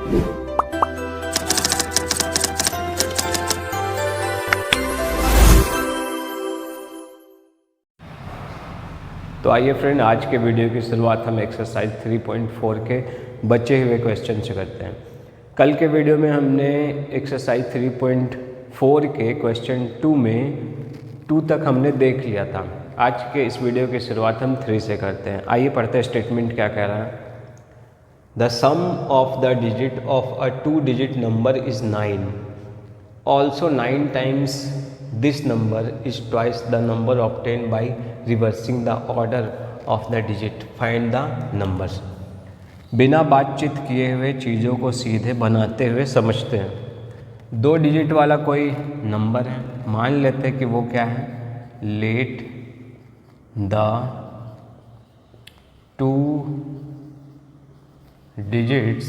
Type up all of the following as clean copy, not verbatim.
तो आइए फ्रेंड, आज के वीडियो की शुरुआत हम एक्सरसाइज 3.4 के बचे हुए क्वेश्चन से करते हैं। कल के वीडियो में हमने एक्सरसाइज 3.4 के क्वेश्चन 2 में 2 तक हमने देख लिया था। आज के इस वीडियो की शुरुआत हम 3 से करते हैं। आइए पढ़ते हैं स्टेटमेंट क्या कह रहा है। The sum of the digit of a 2 digit number is 9. Also 9 times this number is twice the number obtained by reversing the order of the digit. Find the numbers. बिना बातचीत किए हुए चीज़ों को सीधे बनाते हुए समझते हैं। 2 डिजिट वाला कोई नंबर है, मान लेते हैं कि वो क्या है, let the 2 digits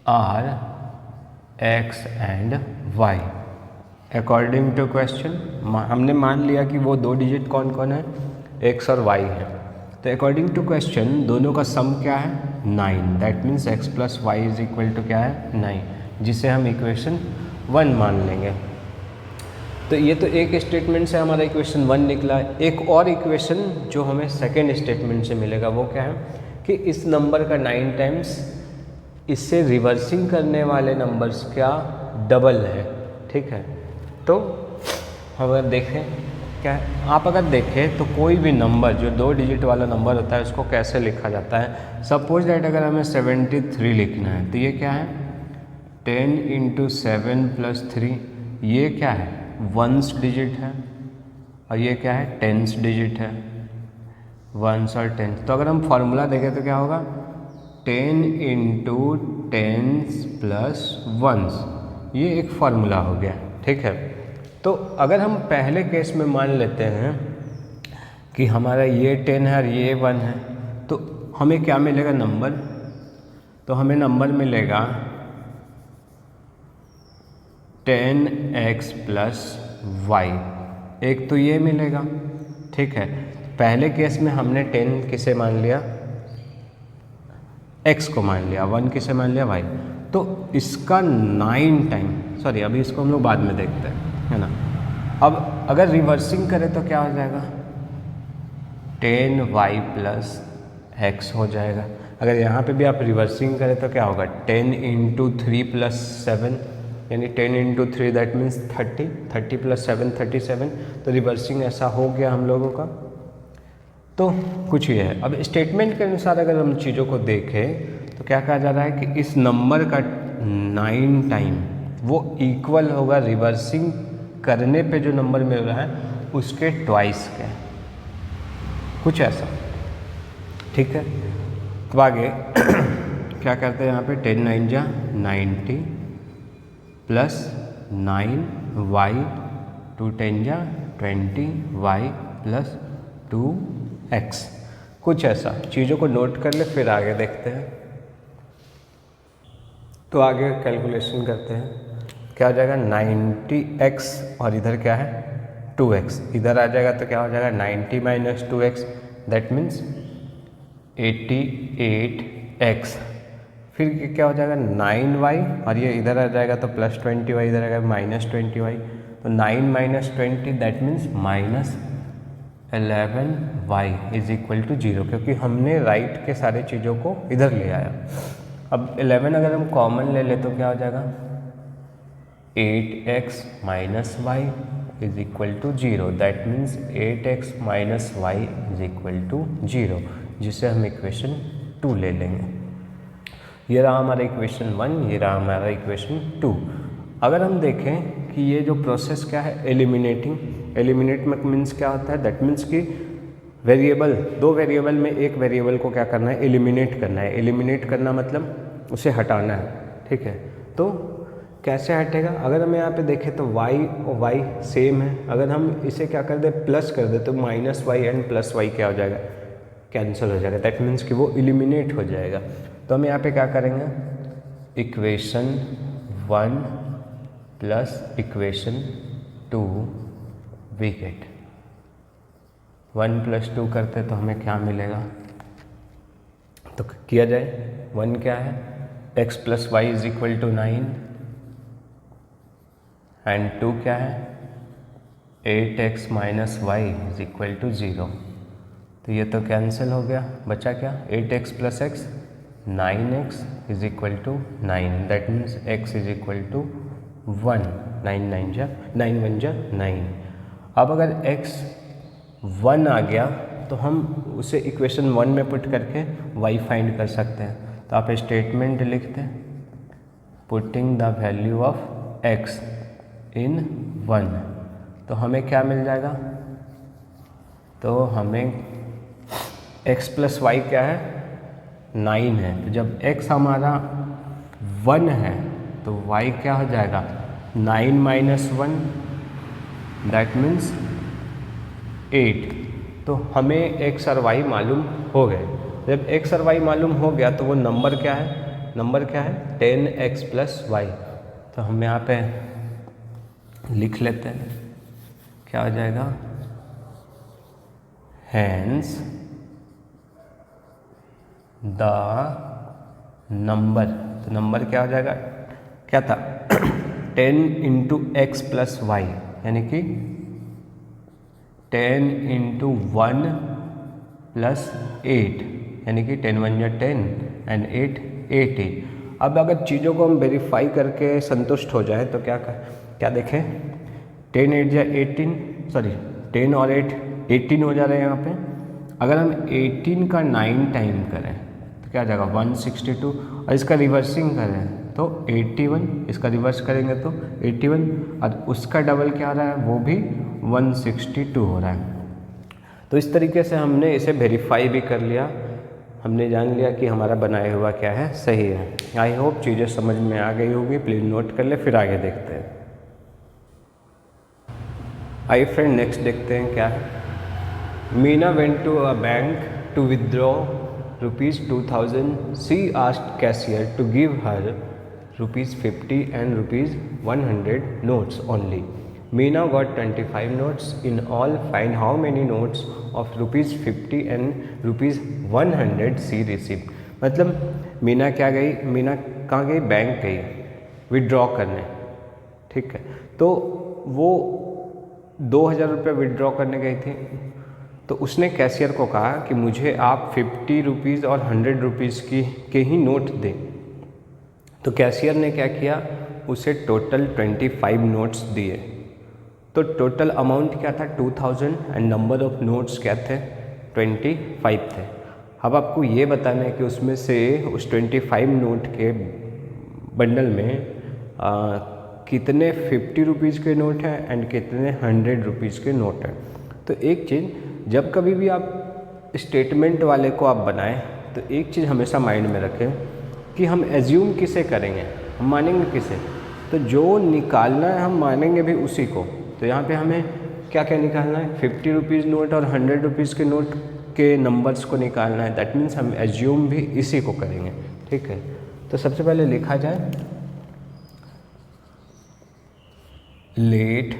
are x and y। According to question हमने मान लिया कि वो 2 डिजिट कौन कौन है, x और y है। तो अकॉर्डिंग टू क्वेश्चन दोनों का सम क्या है, 9। That means x plus y is equal to क्या है, 9, जिसे हम इक्वेशन 1 मान लेंगे। तो ये तो एक स्टेटमेंट से हमारा इक्वेशन 1 निकला। एक और इक्वेशन जो हमें सेकेंड स्टेटमेंट से मिलेगा वो क्या है कि इस नंबर का 9 टाइम्स इससे रिवर्सिंग करने वाले नंबर्स क्या डबल है। ठीक है, तो हम अगर देखें क्या है, आप अगर देखें तो कोई भी नंबर जो 2 डिजिट वाला नंबर होता है उसको कैसे लिखा जाता है। सपोज दैट अगर हमें 73 लिखना है तो ये क्या है, 10 इंटू 7 प्लस 3, ये क्या है, 1s डिजिट है, और ये क्या है, 10s डिजिट है, 1s और 10। तो अगर हम फॉर्मूला देखें तो क्या होगा, 10 इंटू 10s प्लस 1s, ये एक फार्मूला हो गया। ठीक है, तो अगर हम पहले केस में मान लेते हैं कि हमारा ये 10 है और ये 1 है, तो हमें क्या मिलेगा नंबर, तो हमें नंबर मिलेगा 10x प्लस वाई। एक तो ये मिलेगा। ठीक है, पहले केस में हमने 10 किसे मान लिया, x को मान लिया, 1 किसे मान लिया, y। तो इसका 9 टाइम, सॉरी अभी इसको हम लोग बाद में देखते हैं, है ना। अब अगर रिवर्सिंग करें तो क्या हो जाएगा, 10y प्लस एक्स हो जाएगा। अगर यहाँ पे भी आप रिवर्सिंग करें तो क्या होगा, 10 इंटू 3 प्लस 7, यानी 10 इंटू 3 दैट मीन्स 30, 30 प्लस 7 37। तो रिवर्सिंग ऐसा हो गया हम लोगों का। तो कुछ ये है। अब स्टेटमेंट के अनुसार अगर हम चीज़ों को देखें तो क्या कहा जा रहा है कि इस नंबर का 9 टाइम वो इक्वल होगा रिवर्सिंग करने पे जो नंबर मिल रहा है उसके ट्वाइस के, कुछ ऐसा। ठीक है, तो आगे क्या करते हैं यहाँ पे, 10 9 जा 90 प्लस 9y, 2 10 जा 20y प्लस 2x, कुछ ऐसा। चीज़ों को नोट कर ले, फिर आगे देखते हैं। तो आगे कैलकुलेशन करते हैं, क्या हो जाएगा 90x और इधर क्या है 2x, इधर आ जाएगा तो क्या हो जाएगा 90 minus 2x, that means 88x। फिर क्या हो जाएगा 9y, और ये इधर आ जाएगा तो प्लस 20y, इधर आएगा माइनस 20y। तो 9 minus 20 that means minus 11y is equal to 0, क्योंकि हमने राइट के सारे चीज़ों को इधर ले आया। अब 11 अगर हम कॉमन ले ले तो क्या हो जाएगा, 8x minus y is equal to 0, that means 8x minus y is equal to 0, जिसे हम इक्वेशन 2 ले लेंगे। ये रहा हमारा इक्वेशन 1, ये रहा हमारा इक्वेशन 2। अगर हम देखें कि ये जो प्रोसेस क्या है, एलिमिनेटिंग, एलिमिनेट मीन्स क्या होता है, दैट मीन्स कि वेरिएबल, 2 वेरिएबल में एक वेरिएबल को क्या करना है, एलिमिनेट करना है। एलिमिनेट करना मतलब उसे हटाना है। ठीक है, तो कैसे हटेगा, अगर हम यहाँ पे देखें तो y और y सेम है। अगर हम इसे क्या कर दे, प्लस कर दे, तो minus y and plus y क्या हो जाएगा, कैंसिल हो जाएगा। दैट मीन्स कि वो एलिमिनेट हो जाएगा। तो हम यहाँ पे क्या करेंगे, equation 1 plus equation 2 we get 1 plus 2 करते तो हमें क्या मिलेगा, तो किया जाए। 1 क्या है, x plus y is equal to 9 and 2 क्या है 8x minus y is equal to 0। तो ये तो कैंसिल हो गया, बचा क्या 8x plus x 9x is equal to 9, that means x is equal to 1, 9 1 जा 9। अब अगर x 1 आ गया तो हम उसे इक्वेशन 1 में पुट करके y फाइंड कर सकते हैं। तो आप स्टेटमेंट लिखते हैं putting the value of x इन 1, तो हमें क्या मिल जाएगा, तो हमें x प्लस वाई क्या है 9 है, तो जब x हमारा 1 है तो y क्या हो जाएगा 9 माइनस 1, दैट मीन्स 8। तो हमें x और y मालूम हो गए। जब x और y मालूम हो गया तो वो नंबर क्या है 10x प्लस वाई। तो हम यहाँ पे लिख लेते हैं, क्या हो जाएगा हैंस द नंबर, तो नंबर क्या हो जाएगा, क्या था 10 इंटू एक्स प्लस वाई, यानी कि 10 इंटू 1 प्लस 8, यानी कि 10 1 या 10 एंड 8 80। अब अगर चीज़ों को हम वेरीफाई करके संतुष्ट हो जाए तो क्या देखें 10 8 या 18, सॉरी 10 और 8 18 हो जा रहे हैं यहाँ पे। अगर हम 18 का 9 टाइम करें तो क्या आ जाएगा 162, और इसका रिवर्सिंग करें तो 81, इसका रिवर्स करेंगे तो 81, और उसका डबल क्या आ रहा है वो भी 162 हो रहा है। तो इस तरीके से हमने इसे वेरीफाई भी कर लिया, हमने जान लिया कि हमारा बनाया हुआ क्या है सही है। आई होप चीज़ें समझ में आ गई होगी, प्लीज़ नोट कर ले, फिर आगे देखते हैं। आइए फ्रेंड नेक्स्ट देखते हैं क्या है। Meena went to a bank to withdraw ₹2000. She asked cashier to give her ₹50 and ₹100 notes only. Meena got 25 notes in all. Find how many notes of ₹50 and ₹100 she received. मतलब मीना कहाँ गई, बैंक गई withdraw करने, ठीक है। तो वो 2000 रुपये विड्रॉ करने गई थी, तो उसने कैशियर को कहा कि मुझे आप 50 रुपीज़ और 100 रुपीज़ के ही नोट दें। तो कैशियर ने क्या किया, उसे टोटल 25 नोट्स दिए। तो टोटल अमाउंट क्या था 2000 एंड नंबर ऑफ नोट्स क्या थे 25 थे। अब आपको ये बताना है कि उसमें से उस 25 नोट के बंडल में कितने 50 रुपीज़ के नोट हैं एंड कितने 100 रुपीज़ के नोट हैं। तो एक चीज़, जब कभी भी आप स्टेटमेंट वाले को आप बनाएं तो एक चीज़ हमेशा माइंड में रखें कि हम एज्यूम किसे करेंगे, हम मानेंगे किसे, तो जो निकालना है हम मानेंगे भी उसी को। तो यहाँ पे हमें क्या क्या निकालना है, 50 रुपीज़ नोट और 100 रुपीज़ के नोट के नंबर्स को निकालना है। दैट मीन्स हम एज्यूम भी इसी को करेंगे, ठीक है। तो सबसे पहले लिखा जाए let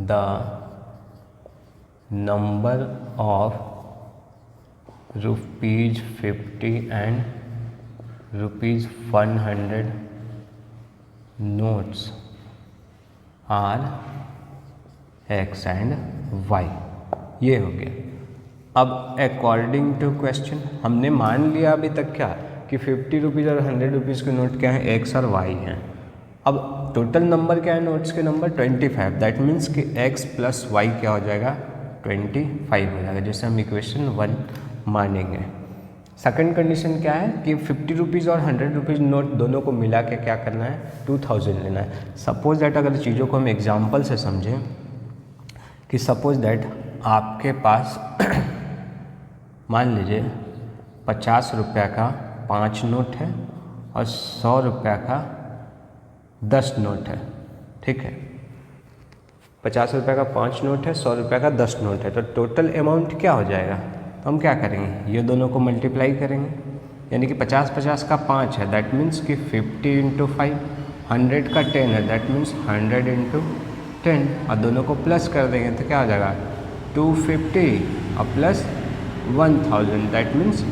the number of ₹50 and ₹100 notes are x and y. ये हो गया। अब अकॉर्डिंग टू क्वेश्चन हमने मान लिया अभी तक क्या कि 50 रुपीज़ और 100 रुपीज़ के नोट क्या हैं, एक्स और वाई हैं। अब टोटल नंबर क्या है नोट्स के नंबर 25, दैट मीन्स कि x प्लस वाई क्या हो जाएगा 25 हो जाएगा, जैसे हम इक्वेशन 1 मानेंगे। सेकंड कंडीशन क्या है कि 50 रुपीज़ और 100 रुपीज़ नोट दोनों को मिला के क्या करना है 2000 लेना है। सपोज दैट अगर चीज़ों को हम एग्जांपल से समझें कि सपोज दैट आपके पास मान लीजिए 50 रुपये का 5 नोट है और 100 रुपये का 10 नोट है, ठीक है। 50 रुपये का 5 नोट है, 100 रुपये का 10 नोट है, तो टोटल अमाउंट क्या हो जाएगा, तो हम क्या करेंगे ये दोनों को मल्टीप्लाई करेंगे, यानी कि 50 का 5 है, दैट मीन्स कि 50 इंटू 5, 100 का 10 है, दैट मीन्स 100 इंटू 10, और दोनों को प्लस कर देंगे तो क्या हो जाएगा 250 और प्लस 1000, दैट मीन्स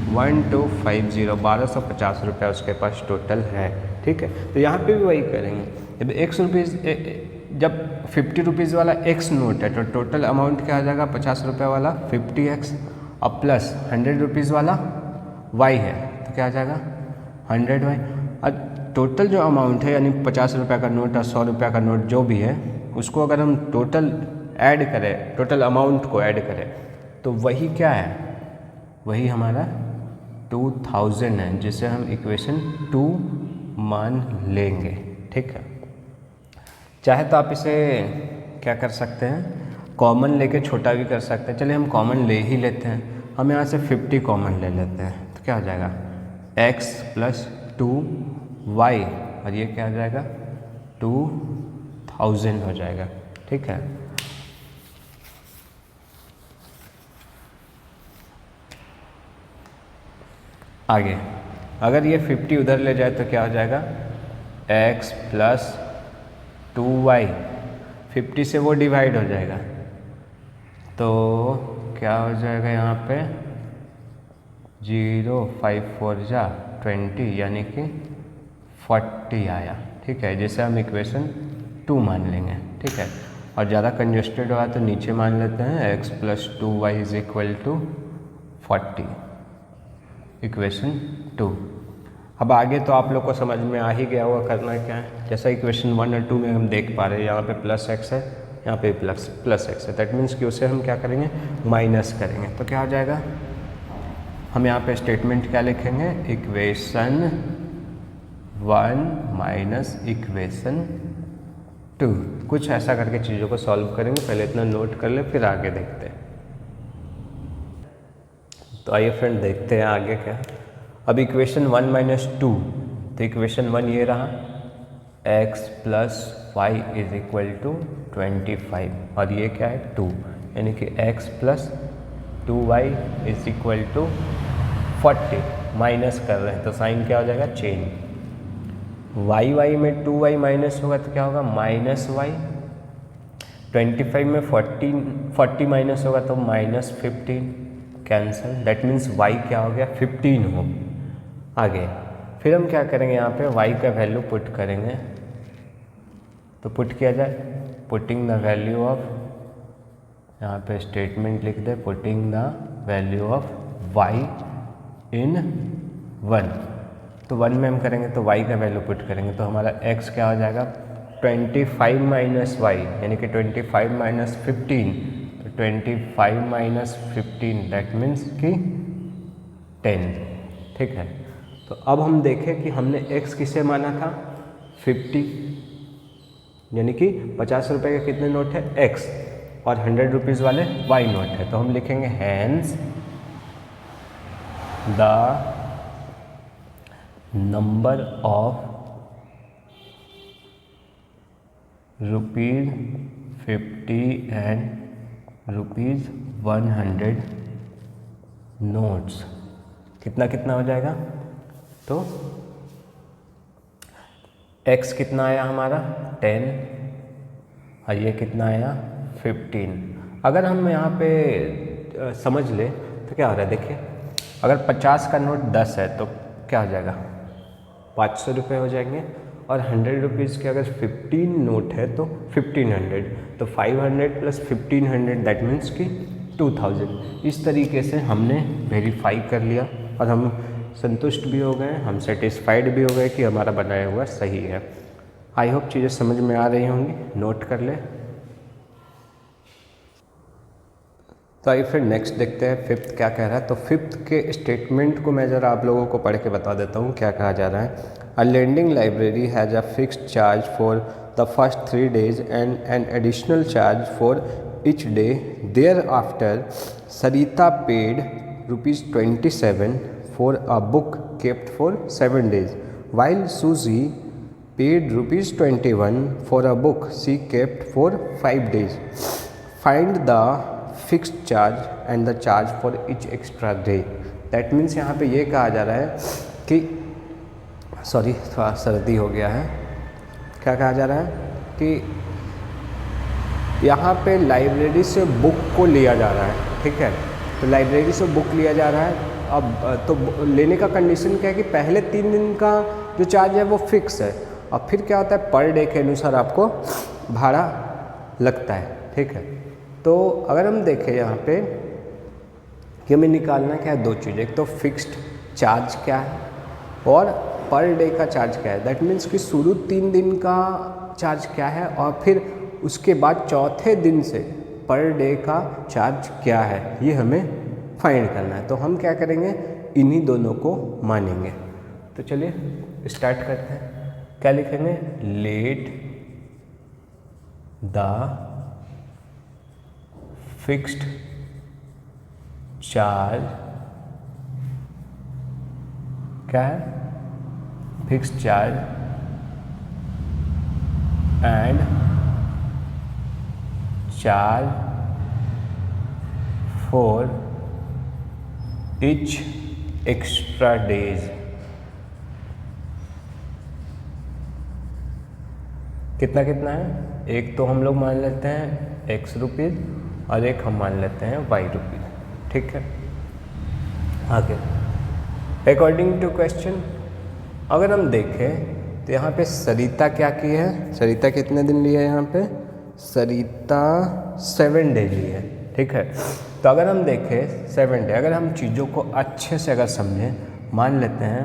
1250 1250 रुपये उसके पास टोटल है। ठीक है, तो यहाँ पे भी वही करेंगे। जब एक्स रुपीज़ जब 50 रुपीज़ वाला एक्स नोट है तो टोटल अमाउंट क्या आ जाएगा 50 रुपये वाला 50x और प्लस 100 रुपीज़ वाला वाई है तो क्या आ जाएगा 100y। और टोटल जो अमाउंट है यानी 50 रुपये का नोट और 100 रुपये का नोट जो भी है उसको अगर हम टोटल ऐड करें, टोटल अमाउंट को ऐड करें तो वही क्या है, वही हमारा 2000 है, जिसे हम इक्वेशन 2 मान लेंगे। ठीक है, चाहे तो आप इसे क्या कर सकते हैं, कॉमन लेके छोटा भी कर सकते हैं। चलिए हम कॉमन ले ही लेते हैं, हम यहाँ से 50 कॉमन ले लेते हैं तो क्या हो जाएगा x प्लस 2y और ये क्या हो जाएगा 2000 हो जाएगा। ठीक है, आगे अगर ये 50 उधर ले जाए तो क्या हो जाएगा x प्लस 2y, 50 से वो डिवाइड हो जाएगा तो क्या हो जाएगा यहाँ पे 0 5 4 जा 20 यानी कि 40 आया। ठीक है, जिसे हम इक्वेशन 2 मान लेंगे। ठीक है, और ज़्यादा कंजस्टेड हुआ तो नीचे मान लेते हैं x plus 2y is equal to 40, equation 2। अब आगे तो आप लोग को समझ में आ ही गया होगा करना क्या है। जैसा इक्वेशन 1 और 2 में हम देख पा रहे हैं यहाँ पे प्लस x है, यहाँ पे प्लस x है, दैट मीन्स कि उसे हम क्या करेंगे माइनस करेंगे तो क्या हो जाएगा, हम यहाँ पे स्टेटमेंट क्या लिखेंगे इक्वेशन 1 माइनस इक्वेशन 2। कुछ ऐसा करके चीज़ों को सॉल्व करेंगे, पहले इतना नोट कर ले फिर आगे देखते हैं। तो आइए फ्रेंड देखते हैं आगे क्या। अब इक्वेशन 1 माइनस 2, तो इक्वेशन 1 ये रहा x plus y is equal to 25 और ये क्या है 2, यानी कि x plus 2y is equal to 40। Minus कर रहे हैं तो साइन क्या हो जाएगा चेंज, y में 2y माइनस होगा तो क्या होगा माइनस y, 25 में 40 माइनस होगा तो minus 15, cancel, that means y क्या हो गया 15 हो। आगे फिर हम क्या करेंगे यहाँ पे y का वैल्यू पुट करेंगे, तो पुट किया जाए पुटिंग द वैल्यू ऑफ, यहाँ पे स्टेटमेंट लिख दे putting the value of y इन 1, तो 1 में हम करेंगे तो y का वैल्यू पुट करेंगे तो हमारा x क्या हो जाएगा 25 माइनस y यानी कि 25 माइनस 15, तो 25 माइनस 15 दैट मीन्स कि 10। ठीक है, तो अब हम देखें कि हमने x किसे माना था 50, यानी कि 50 रुपये के कितने नोट है x और 100 रुपीज़ वाले y नोट है, तो हम लिखेंगे hence the number of ₹50 and ₹100 notes कितना कितना हो जाएगा, तो x कितना आया हमारा 10 और ये कितना आया 15। अगर हम यहाँ पे समझ ले तो क्या हो रहा है देखिए, अगर 50 का नोट 10 है तो क्या हो जाएगा 500 रुपये हो जाएंगे, और 100 रुपीज़ के अगर 15 नोट है तो 1500, तो 500 प्लस 1500 दैट मीन्स कि 2000। इस तरीके से हमने वेरीफाई कर लिया और हम संतुष्ट भी हो गए, हम सेटिस्फाइड भी हो गए कि हमारा बनाया हुआ सही है। आई होप चीज़ें समझ में आ रही होंगी, नोट कर ले। तो आइए फिर नेक्स्ट देखते हैं फिफ्थ क्या कह रहा है। तो फिफ्थ के स्टेटमेंट को मैं ज़रा आप लोगों को पढ़ के बता देता हूँ क्या कहा जा रहा है। A lending library has a fixed charge for the first 3 days and an additional charge for each day. Thereafter, Sarita paid ₹27 for a book kept for 7 days, while Susie paid ₹21 for a book she kept for 5 days. Find the fixed charge and the charge for each extra day. That means यहाँ पे ये कहा जा रहा है कि sorry थोड़ा सर्दी हो गया है, क्या कहा जा रहा है कि यहाँ पे लाइब्रेरी से बुक को लिया जा रहा है। ठीक है, तो लाइब्रेरी से बुक लिया जा रहा है अब तो लेने का कंडीशन क्या है कि पहले 3 दिन का जो चार्ज है वो फिक्स है, और फिर क्या होता है पर डे के अनुसार आपको भाड़ा लगता है, ठीक है। तो अगर हम देखें यहाँ पे कि हमें निकालना क्या है, दो चीज़, एक तो फिक्स्ड चार्ज क्या है और पर डे का चार्ज क्या है। दैट मीन्स कि शुरू 3 दिन का चार्ज क्या है और फिर उसके बाद चौथे दिन से पर डे का चार्ज क्या है, ये हमें फाइंड करना है। तो हम क्या करेंगे, इन्हीं दोनों को मानेंगे। तो चलिए स्टार्ट करते हैं। क्या लिखेंगे, लेट द फिक्स्ड चार्ज, क्या है, fixed charge and charge for each extra days. कितना कितना है, एक तो हम लोग मान लेते हैं x रुपीज़ और एक हम मान लेते हैं y रुपीज़, ठीक है। आगे अकॉर्डिंग टू क्वेश्चन अगर हम देखें तो यहाँ पे सरिता क्या की है, सरिता कितने दिन लिए है, यहाँ पे सरिता 7 डे ली है, ठीक है। तो अगर हम देखें 7 डे, अगर हम चीज़ों को अच्छे से अगर समझें, मान लेते हैं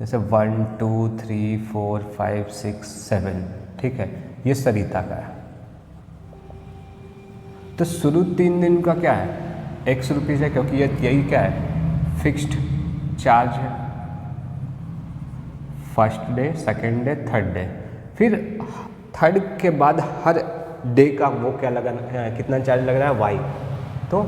जैसे 1 2 3 4 5 6 7, ठीक है, ये सरिता का है। तो शुरू 3 दिन का क्या है, x रुपीज़ है, क्योंकि ये यही क्या है, फिक्स्ड चार्ज है। First day, second day, third day, फिर थर्ड के बाद हर डे का वो क्या लगा, कितना चार्ज लग रहा है, y। तो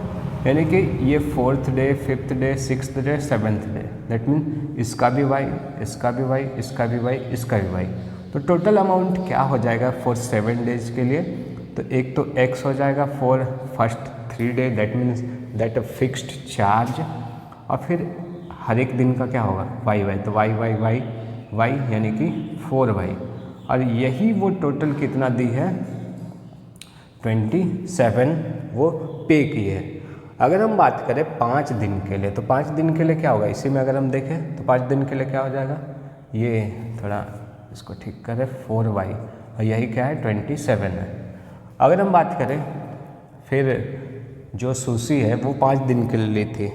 यानी कि ये 4th day, 5th day, 6th day, 7th day, that mean इसका भी y, इसका भी y, इसका भी y, इसका भी y। तो टोटल अमाउंट क्या हो जाएगा फॉर 7 डेज के लिए, तो एक तो x हो जाएगा for first 3 day, that means that fixed charge, और फिर हर एक दिन का क्या होगा, y, तो y यानी कि 4y, और यही वो टोटल कितना दी है, 27 वो पे की है। अगर हम बात करें 5 दिन के लिए, तो 5 दिन के लिए क्या होगा, इसी में अगर हम देखें तो 5 दिन के लिए क्या हो जाएगा, ये थोड़ा इसको ठीक करें, 4y, और यही क्या है, 27 है। अगर हम बात करें फिर जो सुशी है वो 5 दिन के लिए ली थी,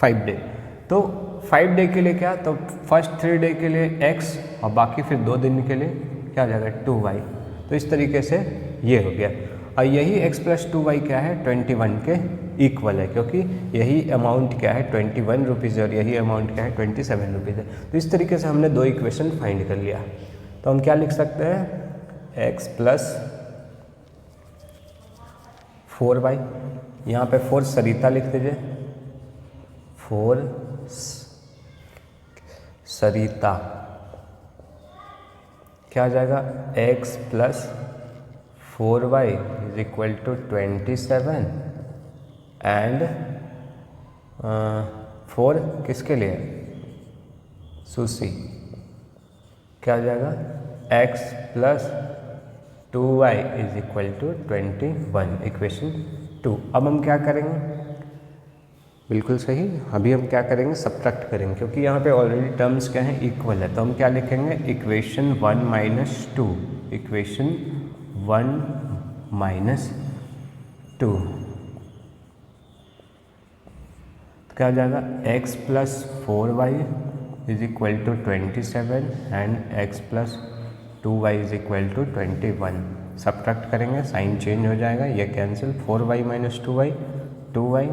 5 डे, तो 5 डे के लिए क्या, तो फर्स्ट 3 डे के लिए x और बाकी फिर 2 दिन के लिए क्या हो जाएगा, 2y। तो इस तरीके से ये हो गया, और यही x + 2y क्या है, 21 के इक्वल है, क्योंकि यही अमाउंट क्या है, 21 रुपीज़, और यही अमाउंट क्या है, 27 रुपीज़ है। तो इस तरीके से हमने 2 इक्वेशन फाइंड कर लिया। तो हम क्या लिख सकते हैं, x + 4y, यहाँ पे 4 सरिता लिख दीजिए, 4 सरिता, क्या आ जाएगा, x + 4y = 27 एंड 4 किसके लिए, सुशी, क्या आ जाएगा, x + 2y = 21, इक्वेशन 2। अब हम क्या करेंगे, बिल्कुल सही, अभी हम क्या करेंगे, सब्ट्रैक्ट करेंगे, क्योंकि यहाँ पे ऑलरेडी टर्म्स क्या हैं, इक्वल है। तो हम क्या लिखेंगे, इक्वेशन 1 - 2, इक्वेशन 1 - 2, तो क्या हो जाएगा, x + 4y = 27 and x + 2y = 21। Subtract करेंगे, साइन चेंज हो जाएगा, ये कैंसिल, 4y - 2y, 2y,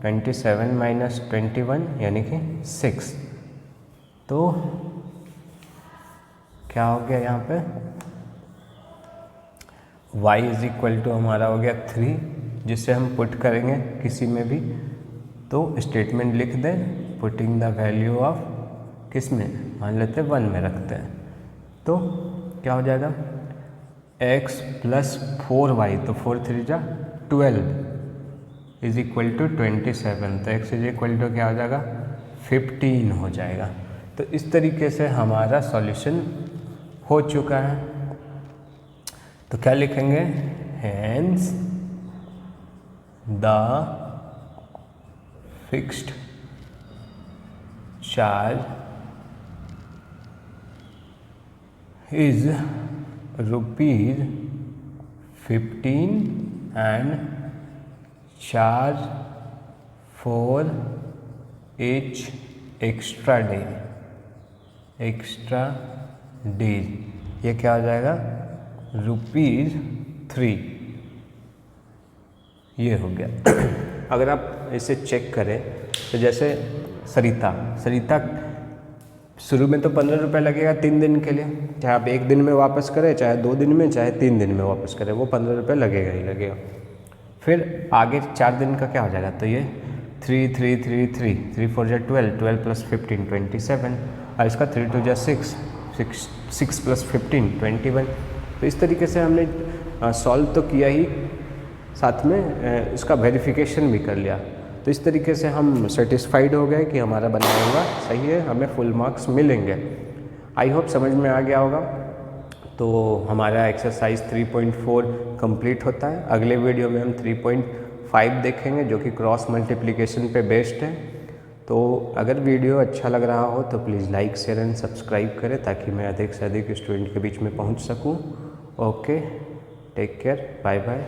27 - 21 यानी कि 6। तो क्या हो गया यहाँ पे, y = हमारा हो गया 3, जिससे हम पुट करेंगे किसी में भी, तो स्टेटमेंट लिख दें, पुटिंग द वैल्यू ऑफ किस में, मान लेते हैं 1 में रखते हैं। तो क्या हो जाएगा, x + 4y, तो 4 3 जा 12 = 27, तो x = क्या हो जाएगा, 15 हो जाएगा। तो इस तरीके से हमारा सॉल्यूशन हो चुका है। तो क्या लिखेंगे, hence the fixed charge is ₹15 and charge for each extra days, ये क्या हो जाएगा ₹3, ये हो गया। अगर आप इसे चेक करें तो जैसे सरिता शुरू में तो 15 रुपये लगेगा 3 दिन के लिए, चाहे आप 1 दिन में वापस करें, चाहे 2 दिन में, चाहे 3 दिन में वापस करें, वो 15 रुपये लगेगा ही लगेगा। फिर आगे 4 दिन का क्या हो जाएगा, तो ये 3 3 3 3 3 4 जा 12, 12 + 15 27, और इसका 3 2 जा 6 6 + 15 21। तो इस तरीके से हमने सॉल्व तो किया ही, साथ में इसका वेरिफिकेशन भी कर लिया। तो इस तरीके से हम सेटिस्फाइड हो गए कि हमारा बनाया हुआ सही है, हमें फुल मार्क्स मिलेंगे। आई होप समझ में आ गया होगा। तो हमारा एक्सरसाइज 3.4 कंप्लीट होता है। अगले वीडियो में हम 3.5 देखेंगे जो कि क्रॉस मल्टीप्लिकेशन पे बेस्ड है। तो अगर वीडियो अच्छा लग रहा हो तो please like share and subscribe करें ताकि मैं अधिक से अधिक स्टूडेंट के बीच में पहुंच सकूं। Okay, take care, bye bye.